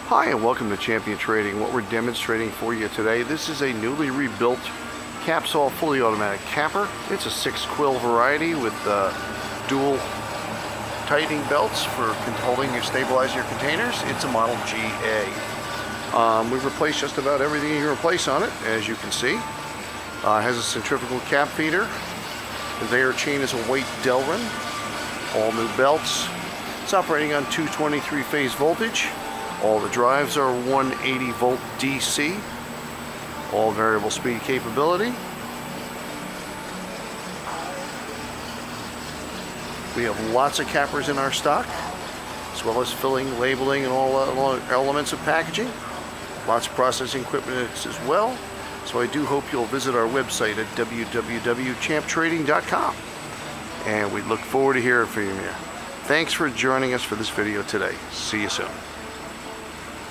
Hi and welcome to Champion Trading. What we're demonstrating for you today, this is a newly rebuilt Kaps All fully automatic capper. It's a 6-quill variety with dual tightening belts for holding and stabilizing your containers. It's a model GA. We've replaced just about everything you can replace on it, as you can see. It has a centrifugal cap feeder. Conveyor chain is a weight Delrin. All new belts. It's operating on 223 phase voltage. All the drives are 180 volt DC. All variable speed capability. We have lots of cappers in our stock, as well as filling, labeling, and all elements of packaging. Lots of processing equipment as well. So I do hope you'll visit our website at www.champtrading.com. And we look forward to hearing from you. Thanks for joining us for this video today. See you soon.